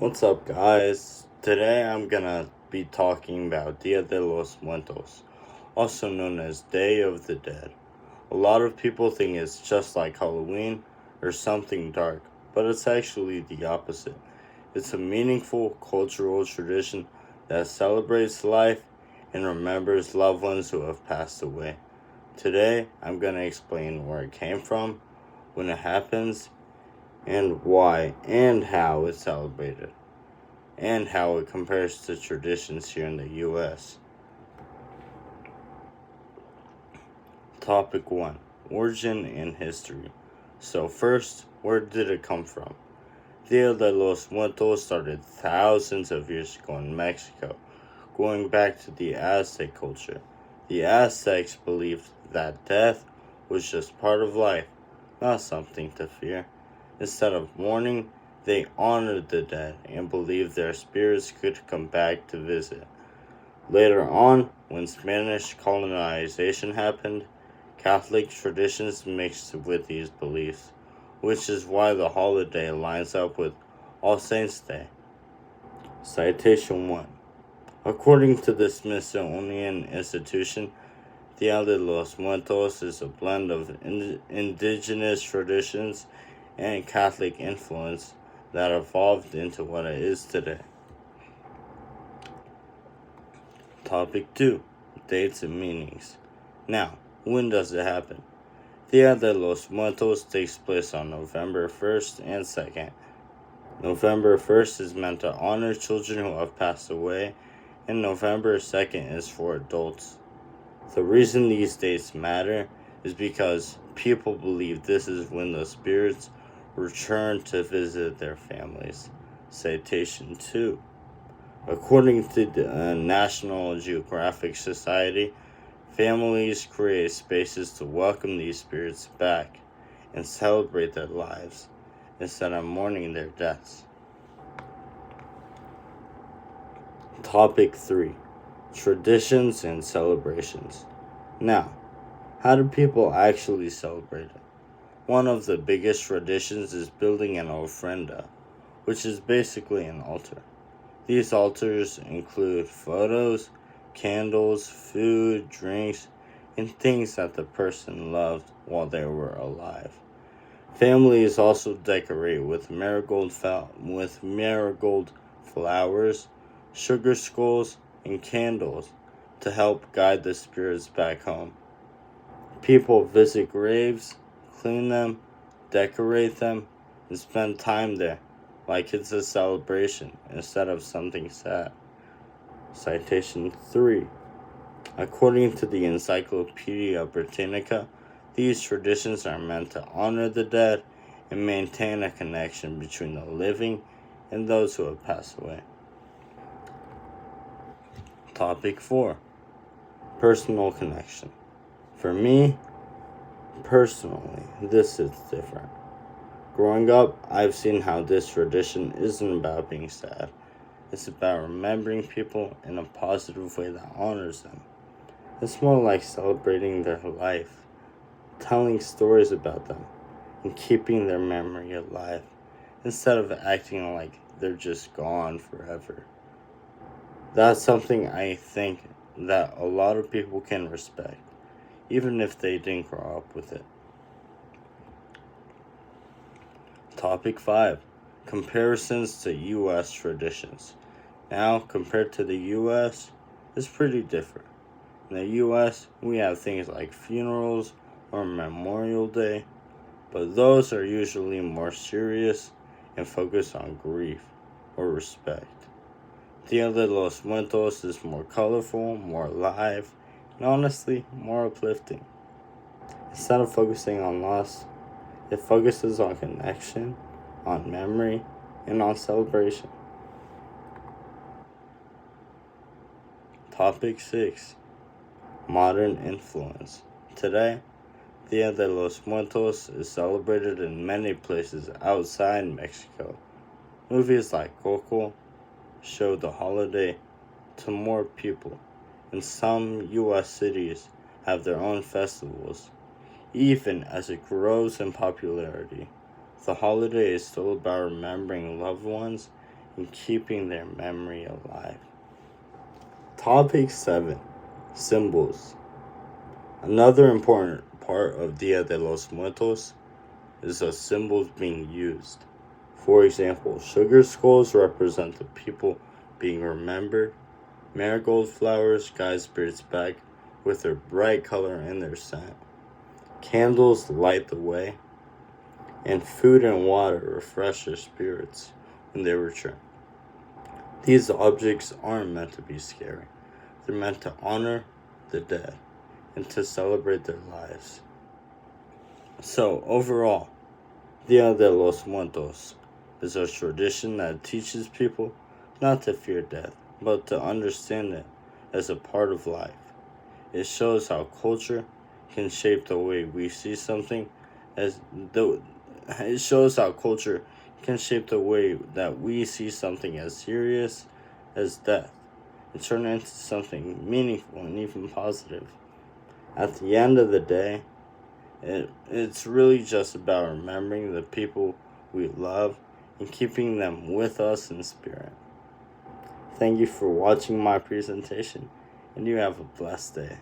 What's up, guys? Today I'm gonna be talking about Dia de los Muertos, also known as Day of the Dead. A lot of people think it's just like Halloween or something dark, but it's actually the opposite. It's a meaningful cultural tradition that celebrates life and remembers loved ones who have passed away. Today I'm gonna explain where it came from, when it happens, and why and how it's celebrated and how it compares to traditions here in the US. Topic 1: Origin and History. So, first, where did it come from? Dia de los Muertos started thousands of years ago in Mexico, going back to the Aztec culture. The Aztecs believed that death was just part of life, not something to fear. Instead of mourning, they honored the dead and believed their spirits could come back to visit. Later on, when Spanish colonization happened, Catholic traditions mixed with these beliefs, which is why the holiday lines up with All Saints' Day. Citation 1. According to the Smithsonian Institution, Dia de los Muertos is a blend of indigenous traditions and Catholic influence that evolved into what it is today. Topic 2: Dates and meanings. Now, when does it happen? Dia de los Muertos takes place on November 1st and 2nd. November 1st is meant to honor children who have passed away, and November 2nd is for adults. The reason these dates matter is because people believe this is when the spirits return to visit their families. Citation 2. According to the National Geographic Society, families create spaces to welcome these spirits back and celebrate their lives instead of mourning their deaths. Topic 3: Traditions and celebrations. Now, how do people actually celebrate it? One of the biggest traditions is building an ofrenda, which is basically an altar. These altars include photos, candles, food, drinks, and things that the person loved while they were alive. Families also decorate with marigold flowers, sugar skulls, and candles to help guide the spirits back home. People visit graves, clean them, decorate them, and spend time there like it's a celebration instead of something sad. Citation 3. According to the Encyclopedia Britannica, these traditions are meant to honor the dead and maintain a connection between the living and those who have passed away. Topic 4: Personal connection. For me, personally, this is different. Growing up, I've seen how this tradition isn't about being sad. It's about remembering people in a positive way that honors them. It's more like celebrating their life, telling stories about them, and keeping their memory alive, instead of acting like they're just gone forever. That's something I think that a lot of people can respect, even if they didn't grow up with it. Topic 5: Comparisons to US traditions. Now, compared to the US, it's pretty different. In the US, we have things like funerals or Memorial Day, but those are usually more serious and focus on grief or respect. Dia de los Muertos is more colorful, more alive, and honestly, more uplifting. Instead of focusing on loss, it focuses on connection, on memory, and on celebration. Topic 6: Modern influence. Today, Dia de los Muertos is celebrated in many places outside Mexico. Movies like Coco show the holiday to more people, and some US cities have their own festivals. Even as it grows in popularity, the holiday is still about remembering loved ones and keeping their memory alive. Topic 7. Symbols. Another important part of Dia de los Muertos is the symbols being used. For example, sugar skulls represent the people being remembered. Marigold flowers guide spirits back with their bright color and their scent. Candles light the way, and food and water refresh their spirits when they return. These objects aren't meant to be scary. They're meant to honor the dead and to celebrate their lives. So, overall, Dia de los Muertos is a tradition that teaches people not to fear death, but to understand it as a part of life. It shows how culture can shape the way we see something it shows how culture can shape the way that we see something as serious as death and turn it into something meaningful and even positive. At the end of the day, it's really just about remembering the people we love and keeping them with us in spirit. Thank you for watching my presentation, and you have a blessed day.